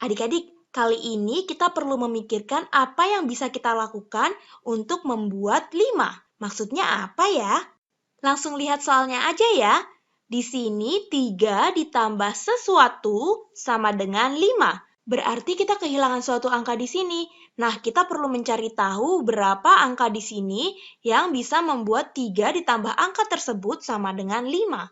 Adik-adik, kali ini kita perlu memikirkan apa yang bisa kita lakukan untuk membuat 5. Maksudnya apa ya? Langsung lihat soalnya aja ya. Di sini 3 ditambah sesuatu sama dengan 5. Berarti kita kehilangan suatu angka di sini. Nah, kita perlu mencari tahu berapa angka di sini yang bisa membuat 3 ditambah angka tersebut sama dengan 5.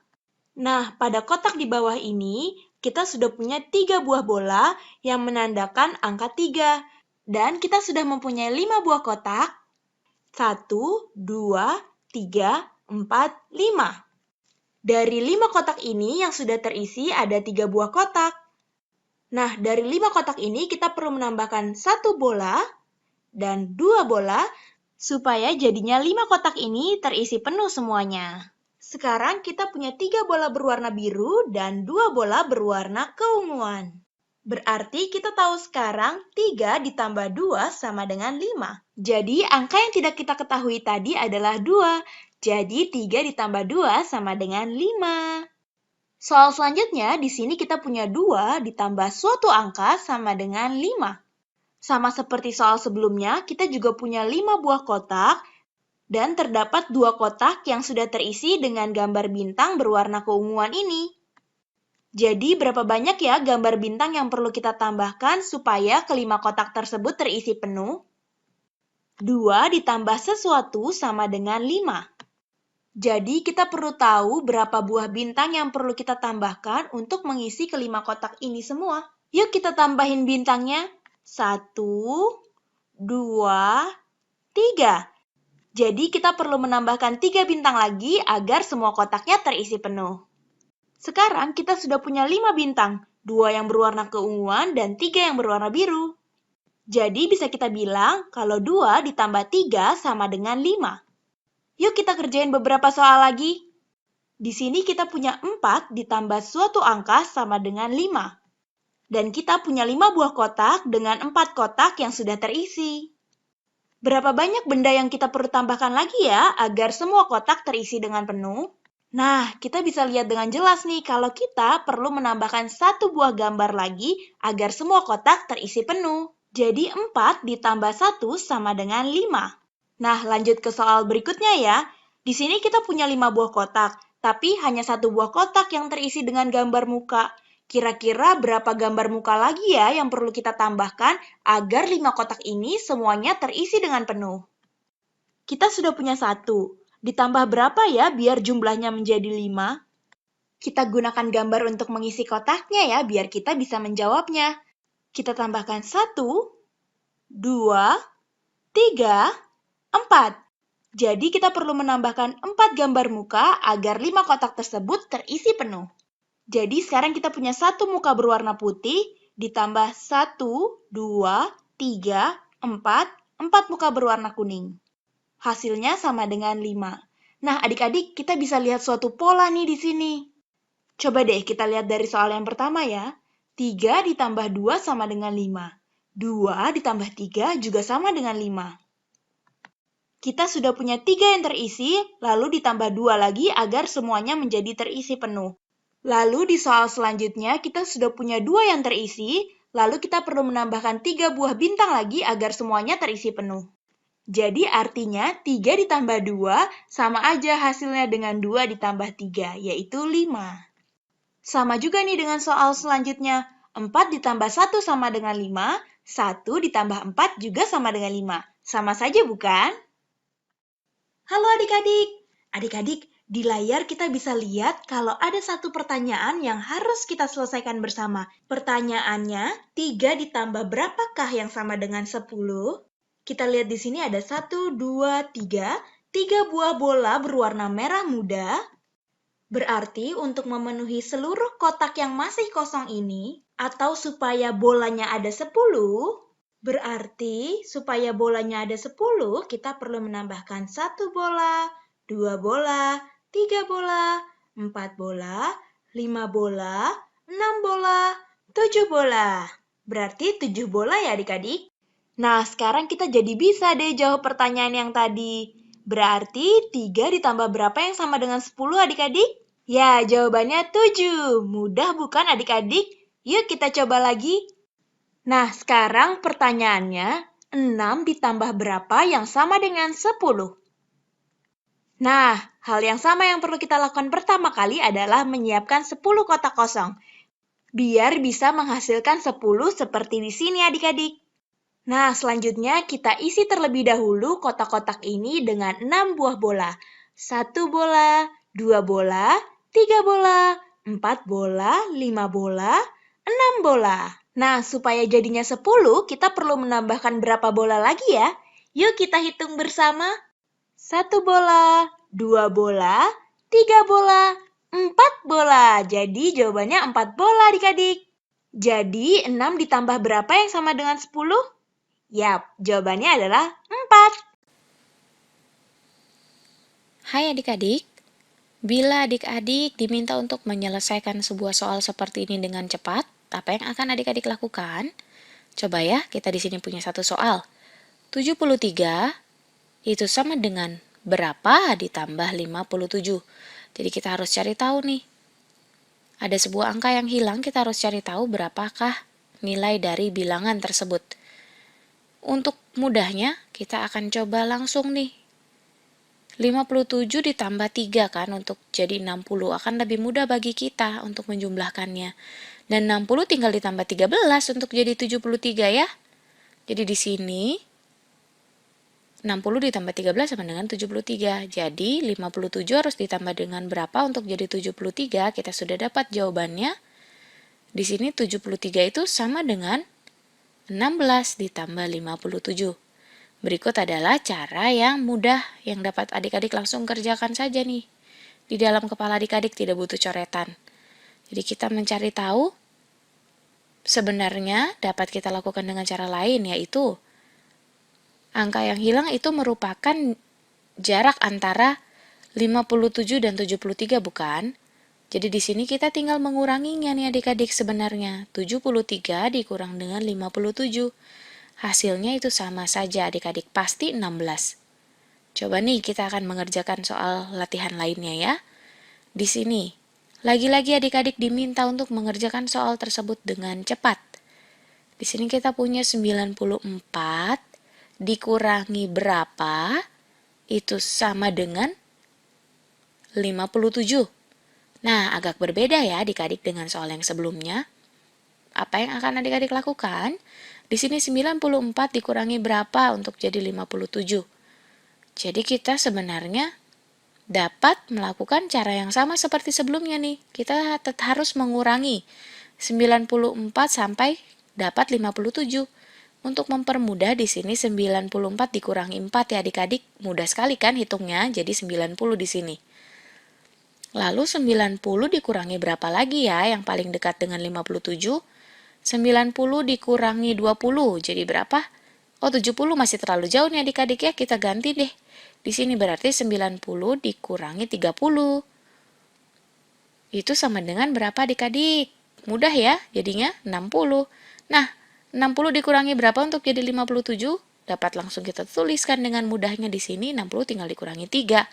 Nah, pada kotak di bawah ini, kita sudah punya 3 buah bola yang menandakan angka 3. Dan kita sudah mempunyai 5 buah kotak. 1, 2, 3, 4, 5. Dari 5 kotak ini yang sudah terisi ada 3 buah kotak. Nah, dari 5 kotak ini kita perlu menambahkan 1 bola dan 2 bola supaya jadinya 5 kotak ini terisi penuh semuanya. Sekarang kita punya 3 bola berwarna biru dan 2 bola berwarna keunguan. Berarti kita tahu sekarang 3 ditambah 2 sama dengan 5. Jadi angka yang tidak kita ketahui tadi adalah 2. Jadi 3 ditambah 2 sama dengan 5. Soal selanjutnya, di sini kita punya 2 ditambah suatu angka sama dengan 5. Sama seperti soal sebelumnya, kita juga punya 5 buah kotak dan terdapat 2 kotak yang sudah terisi dengan gambar bintang berwarna keunguan ini. Jadi berapa banyak ya gambar bintang yang perlu kita tambahkan supaya kelima kotak tersebut terisi penuh? 2 ditambah sesuatu sama dengan 5. Jadi kita perlu tahu berapa buah bintang yang perlu kita tambahkan untuk mengisi kelima kotak ini semua. Yuk kita tambahin bintangnya. 1, 2, 3. Jadi kita perlu menambahkan 3 bintang lagi agar semua kotaknya terisi penuh. Sekarang kita sudah punya 5 bintang, 2 yang berwarna keunguan dan 3 yang berwarna biru. Jadi bisa kita bilang kalau 2 ditambah 3 sama dengan 5. Yuk kita kerjain beberapa soal lagi. Di sini kita punya 4 ditambah suatu angka sama dengan 5. Dan kita punya 5 buah kotak dengan 4 kotak yang sudah terisi. Berapa banyak benda yang kita perlu tambahkan lagi ya agar semua kotak terisi dengan penuh? Nah, kita bisa lihat dengan jelas nih kalau kita perlu menambahkan 1 buah gambar lagi agar semua kotak terisi penuh. Jadi 4 ditambah 1 sama dengan 5. Nah, lanjut ke soal berikutnya ya. Di sini kita punya 5 buah kotak, tapi hanya 1 buah kotak yang terisi dengan gambar muka. Kira-kira berapa gambar muka lagi ya yang perlu kita tambahkan agar 5 kotak ini semuanya terisi dengan penuh? Kita sudah punya 1. Ditambah berapa ya biar jumlahnya menjadi 5? Kita gunakan gambar untuk mengisi kotaknya ya biar kita bisa menjawabnya. Kita tambahkan 1, 2, 3, 4. Jadi kita perlu menambahkan 4 gambar muka agar 5 kotak tersebut terisi penuh. Jadi sekarang kita punya 1 muka berwarna putih ditambah 1, 2, 3, 4, 4 muka berwarna kuning. Hasilnya sama dengan 5. Nah, adik-adik, kita bisa lihat suatu pola nih di sini. Coba deh kita lihat dari soal yang pertama ya. 3 ditambah 2 sama dengan 5. 2 ditambah 3 juga sama dengan 5. Kita sudah punya 3 yang terisi, lalu ditambah 2 lagi agar semuanya menjadi terisi penuh. Lalu di soal selanjutnya kita sudah punya 2 yang terisi, lalu kita perlu menambahkan 3 buah bintang lagi agar semuanya terisi penuh. Jadi artinya 3 ditambah 2 sama aja hasilnya dengan 2 ditambah 3, yaitu 5. Sama juga nih dengan soal selanjutnya. 4 ditambah 1 sama dengan 5, 1 ditambah 4 juga sama dengan 5. Sama saja bukan? Halo adik-adik. Adik-adik, di layar kita bisa lihat kalau ada satu pertanyaan yang harus kita selesaikan bersama. Pertanyaannya, 3 ditambah berapakah yang sama dengan 10? Kita lihat di sini ada 1, 2, 3. 3 buah bola berwarna merah muda. Berarti untuk memenuhi seluruh kotak yang masih kosong ini, atau supaya bolanya ada 10, berarti supaya bolanya ada 10, kita perlu menambahkan 1 bola, 2 bola, 3 bola, 4 bola, 5 bola, 6 bola, 7 bola. Berarti 7 bola ya adik-adik? Nah, sekarang kita jadi bisa deh jawab pertanyaan yang tadi. Berarti 3 ditambah berapa yang sama dengan 10 adik-adik? Ya, jawabannya 7. Mudah bukan adik-adik? Yuk kita coba lagi. Nah, sekarang pertanyaannya, 6 ditambah berapa yang sama dengan 10? Nah, hal yang sama yang perlu kita lakukan pertama kali adalah menyiapkan 10 kotak kosong, biar bisa menghasilkan 10 seperti di sini adik-adik. Nah, selanjutnya kita isi terlebih dahulu kotak-kotak ini dengan 6 buah bola. 1 bola, 2 bola, 3 bola, 4 bola, 5 bola, 6 bola. Nah, supaya jadinya 10, kita perlu menambahkan berapa bola lagi ya? Yuk kita hitung bersama. 1 bola, 2 bola, 3 bola, 4 bola. Jadi jawabannya 4 bola adik-adik. Jadi 6 ditambah berapa yang sama dengan 10? Yap, jawabannya adalah 4. Hai adik-adik, bila adik-adik diminta untuk menyelesaikan sebuah soal seperti ini dengan cepat, apa yang akan adik-adik lakukan? Coba ya, kita di sini punya satu soal. 73 itu sama dengan berapa ditambah 57. Jadi kita harus cari tahu nih. Ada sebuah angka yang hilang, kita harus cari tahu berapakah nilai dari bilangan tersebut. Untuk mudahnya, kita akan coba langsung nih. 57 ditambah 3 kan untuk jadi 60 akan lebih mudah bagi kita untuk menjumlahkannya. Dan 60 tinggal ditambah 13 untuk jadi 73 ya. Jadi di sini 60 ditambah 13 sama dengan 73. Jadi 57 harus ditambah dengan berapa untuk jadi 73? Kita sudah dapat jawabannya. Di sini 73 itu sama dengan 16 ditambah 57. Berikut adalah cara yang mudah yang dapat adik-adik langsung kerjakan saja nih. Di dalam kepala adik-adik tidak butuh coretan. Jadi kita mencari tahu sebenarnya dapat kita lakukan dengan cara lain, yaitu angka yang hilang itu merupakan jarak antara 57 dan 73 bukan? Jadi di sini kita tinggal menguranginya nih adik-adik sebenarnya. 73 dikurang dengan 57. Hasilnya itu sama saja adik-adik, pasti 16. Coba nih kita akan mengerjakan soal latihan lainnya ya. Di sini, lagi-lagi adik-adik diminta untuk mengerjakan soal tersebut dengan cepat. Di sini kita punya 94 dikurangi berapa itu sama dengan 57. Nah, agak berbeda ya adik-adik dengan soal yang sebelumnya. Apa yang akan adik-adik lakukan? Di sini 94 dikurangi berapa untuk jadi 57. Jadi kita sebenarnya dapat melakukan cara yang sama seperti sebelumnya nih. Kita harus mengurangi 94 sampai dapat 57. Untuk mempermudah di sini 94 dikurangi 4 ya adik-adik. Mudah sekali kan hitungnya, jadi 90 di sini. Lalu 90 dikurangi berapa lagi ya yang paling dekat dengan 57? 90 dikurangi 20, jadi berapa? Oh, 70 masih terlalu jauh nih adik-adik ya, kita ganti deh. Di sini berarti 90 dikurangi 30. Itu sama dengan berapa adik-adik? Mudah ya, jadinya 60. Nah, 60 dikurangi berapa untuk jadi 57? Dapat langsung kita tuliskan dengan mudahnya di sini, 60 tinggal dikurangi 3.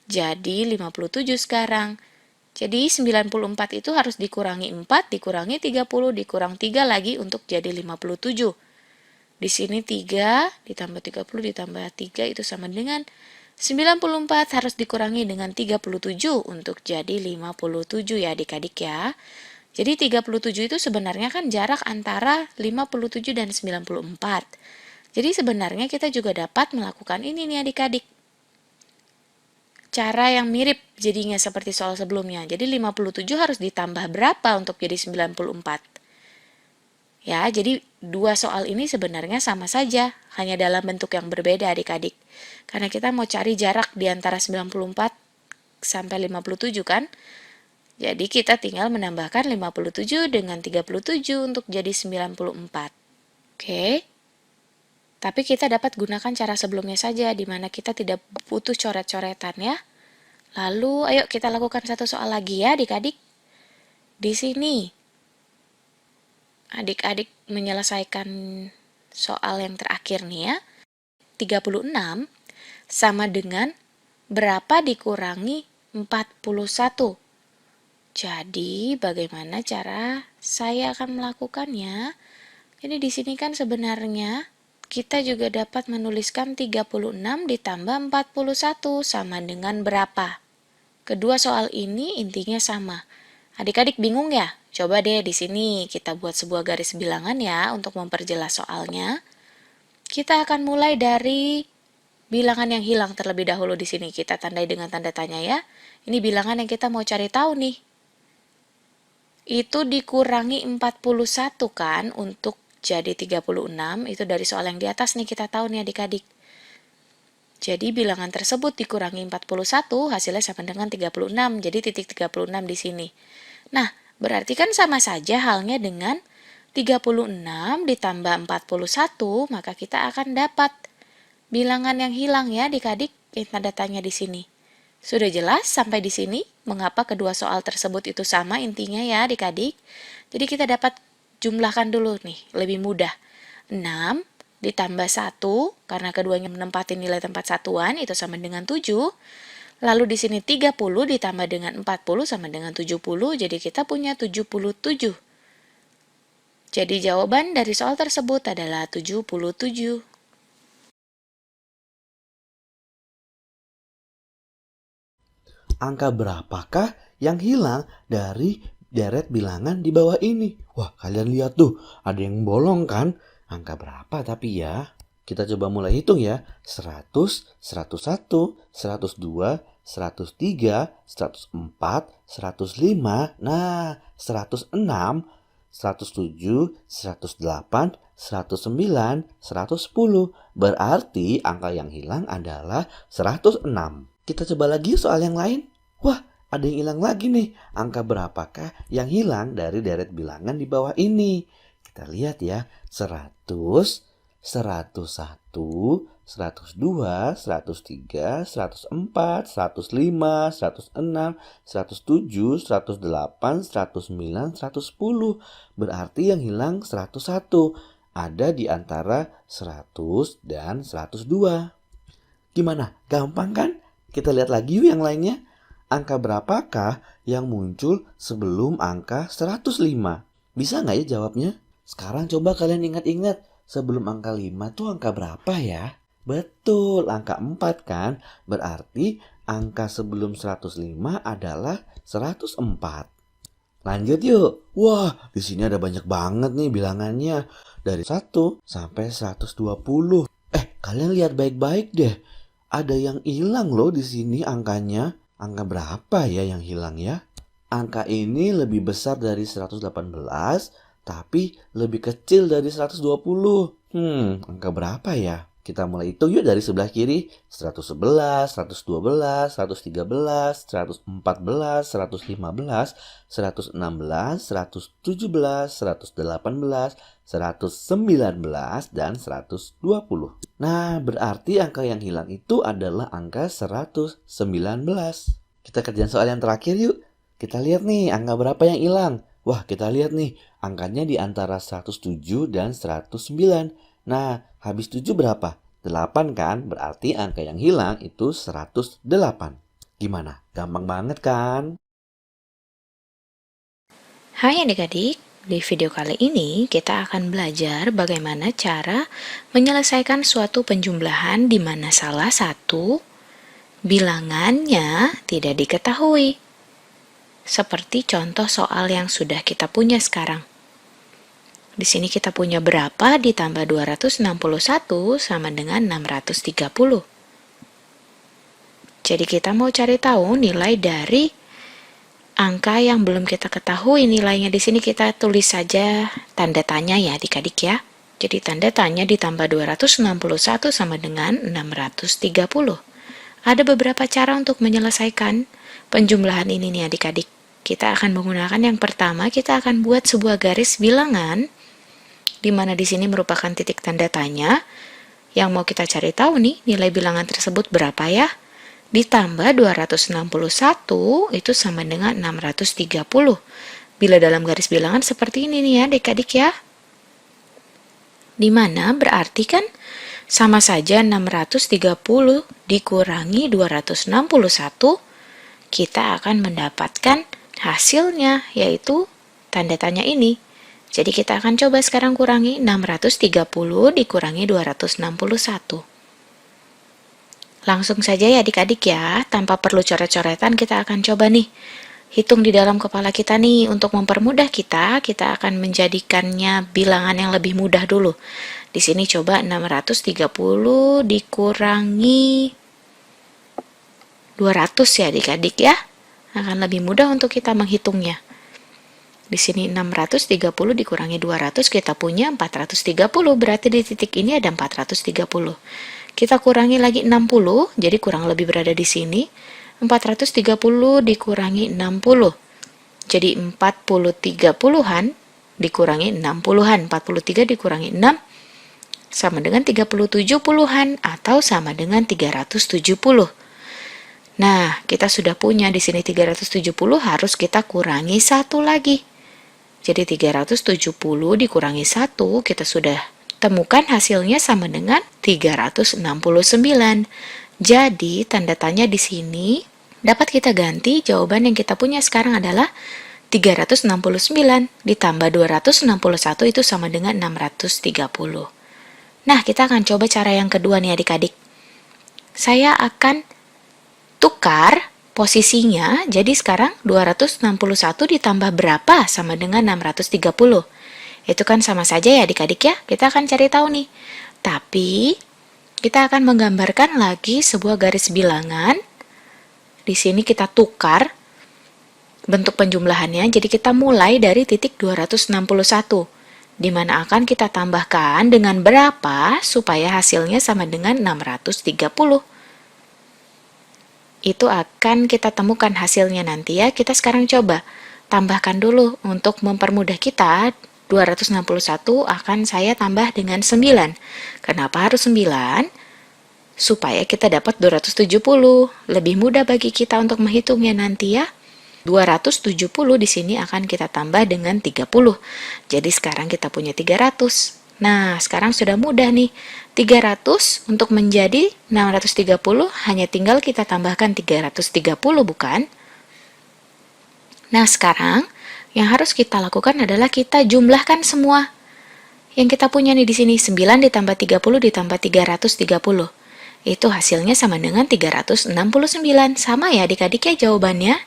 Jadi 57 sekarang. Jadi 94 itu harus dikurangi 4, dikurangi 30, dikurang 3 lagi untuk jadi 57. Di sini 3 ditambah 30 ditambah 3 itu sama dengan 94 harus dikurangi dengan 37 untuk jadi 57 ya adik-adik ya. Jadi 37 itu sebenarnya kan jarak antara 57 dan 94. Jadi sebenarnya kita juga dapat melakukan ini nih adik-adik. Cara yang mirip jadinya seperti soal sebelumnya. Jadi 57 harus ditambah berapa untuk jadi 94? Ya, jadi dua soal ini sebenarnya sama saja, hanya dalam bentuk yang berbeda adik-adik. Karena kita mau cari jarak di antara 94 sampai 57 kan? Jadi kita tinggal menambahkan 57 dengan 37 untuk jadi 94. Oke. Tapi kita dapat gunakan cara sebelumnya saja, di mana kita tidak butuh coret-coretan ya. Lalu, ayo kita lakukan satu soal lagi ya adik-adik. Di sini, adik-adik menyelesaikan soal yang terakhir nih ya. 36 sama dengan berapa dikurangi 41. Jadi, bagaimana cara saya akan melakukannya? Jadi di sini kan sebenarnya kita juga dapat menuliskan 36 ditambah 41 sama dengan berapa? Kedua soal ini intinya sama. Adik-adik bingung ya? Coba deh di sini kita buat sebuah garis bilangan ya untuk memperjelas soalnya. Kita akan mulai dari bilangan yang hilang terlebih dahulu di sini. Kita tandai dengan tanda tanya ya. Ini bilangan yang kita mau cari tahu nih. Itu dikurangi 41 kan untuk jadi 36. Itu dari soal yang di atas nih kita tahu nih adik-adik. Jadi bilangan tersebut dikurangi 41 hasilnya sama dengan 36. Jadi titik 36 di sini. Nah, berarti kan sama saja halnya dengan 36 ditambah 41, maka kita akan dapat bilangan yang hilang ya adik-adik, yang tanda tanya di sini. Sudah jelas sampai di sini mengapa kedua soal tersebut itu sama intinya ya adik-adik. Jadi kita dapat jumlahkan dulu nih, lebih mudah. 6 ditambah 1, karena keduanya menempati nilai tempat satuan, itu sama dengan 7. Lalu di sini 30 ditambah dengan 40 sama dengan 70, jadi kita punya 77. Jadi jawaban dari soal tersebut adalah 77. Angka berapakah yang hilang dari deret bilangan di bawah ini? Wah, kalian lihat tuh, ada yang bolong kan? Angka berapa tapi ya? Kita coba mulai hitung ya. 100, 101, 102, 103, 104, 105, nah 106, 107, 108, 109, 110. Berarti angka yang hilang adalah 106. Kita coba lagi soal yang lain. Wah, ada yang hilang lagi nih. Angka berapakah yang hilang dari deret bilangan di bawah ini? Kita lihat ya. 100, 101, 102, 103, 104, 105, 106, 107, 108, 109, 110. Berarti yang hilang 101. Ada di antara 100 dan 102. Gimana? Gampang kan? Kita lihat lagi yuk yang lainnya. Angka berapakah yang muncul sebelum angka 105? Bisa nggak ya jawabnya? Sekarang coba kalian ingat-ingat. Sebelum angka 5 tuh angka berapa ya? Betul, angka 4 kan? Berarti angka sebelum 105 adalah 104. Lanjut yuk. Wah, di sini ada banyak banget nih bilangannya. Dari 1 sampai 120. Kalian lihat baik-baik deh. Ada yang hilang loh di sini angkanya. Angka berapa ya yang hilang ya? Angka ini lebih besar dari 118, tapi lebih kecil dari 120. Angka berapa ya? Kita mulai hitung yuk dari sebelah kiri. 111, 112, 113, 114, 115, 116, 117, 118, 119, dan 120. Nah, berarti angka yang hilang itu adalah angka 119. Kita kerjain soal yang terakhir yuk. Kita lihat nih angka berapa yang hilang. Wah, kita lihat nih angkanya di antara 107 dan 109. Nah, habis 7 berapa? 8 kan? Berarti angka yang hilang itu 108. Gimana? Gampang banget kan? Hai adik-adik, di video kali ini kita akan belajar bagaimana cara menyelesaikan suatu penjumlahan di mana salah satu bilangannya tidak diketahui. Seperti contoh soal yang sudah kita punya sekarang. Di sini kita punya berapa ditambah 261 sama dengan 630. Jadi kita mau cari tahu nilai dari angka yang belum kita ketahui nilainya. Di sini kita tulis saja tanda tanya ya adik-adik ya. Jadi tanda tanya ditambah 261 sama dengan 630. Ada beberapa cara untuk menyelesaikan penjumlahan ini nih adik-adik. Kita akan menggunakan yang pertama, kita akan buat sebuah garis bilangan di mana di sini merupakan titik tanda tanya yang mau kita cari tahu nih nilai bilangan tersebut berapa ya. Ditambah 261 itu sama dengan 630. Bila dalam garis bilangan seperti ini nih ya adik-adik ya. Dimana berarti kan sama saja 630 dikurangi 261, kita akan mendapatkan hasilnya yaitu tanda tanya ini. Jadi kita akan coba sekarang kurangi 630 dikurangi 261. Langsung saja ya adik-adik ya, tanpa perlu coret-coretan kita akan coba nih. Hitung di dalam kepala kita nih, untuk mempermudah kita akan menjadikannya bilangan yang lebih mudah dulu. Di sini coba 630 dikurangi 200 ya adik-adik ya. Akan lebih mudah untuk kita menghitungnya. Di sini 630 dikurangi 200 kita punya 430, berarti di titik ini ada 430. Kita kurangi lagi 60, jadi kurang lebih berada di sini. 430 dikurangi 60. Jadi 43 puluhan dikurangi 6 puluhan. 43 dikurangi 6 sama dengan 37 puluhan atau sama dengan 370. Nah, kita sudah punya di sini 370, harus kita kurangi 1 lagi. Jadi 370 dikurangi 1, kita sudah temukan hasilnya sama dengan 369. Jadi, tanda tanya di sini dapat kita ganti. Jawaban yang kita punya sekarang adalah 369 ditambah 261 itu sama dengan 630. Nah, kita akan coba cara yang kedua nih adik-adik. Saya akan tukar posisinya, jadi sekarang 261 ditambah berapa sama dengan 630. Itu kan sama saja ya adik-adik ya, kita akan cari tahu nih. Tapi, kita akan menggambarkan lagi sebuah garis bilangan. Di sini kita tukar bentuk penjumlahannya, jadi kita mulai dari titik 261, di mana akan kita tambahkan dengan berapa supaya hasilnya sama dengan 630. Itu akan kita temukan hasilnya nanti ya. Kita sekarang coba tambahkan dulu. Untuk mempermudah kita, 261 akan saya tambah dengan 9. Kenapa harus 9? Supaya kita dapat 270. Lebih mudah bagi kita untuk menghitungnya nanti ya. 270 di sini akan kita tambah dengan 30. Jadi sekarang kita punya 300. Nah, sekarang sudah mudah nih. 300 untuk menjadi 630 hanya tinggal kita tambahkan 330, bukan? Nah, sekarang yang harus kita lakukan adalah kita jumlahkan semua yang kita punya nih di sini. 9 ditambah 30 ditambah 330. Itu hasilnya sama dengan 369. Sama ya adik-adik ya jawabannya.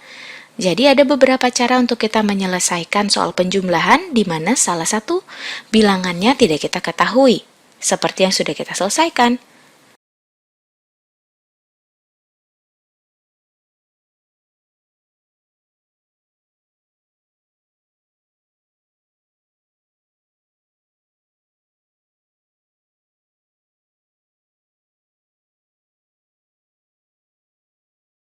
Jadi ada beberapa cara untuk kita menyelesaikan soal penjumlahan di mana salah satu bilangannya tidak kita ketahui, seperti yang sudah kita selesaikan.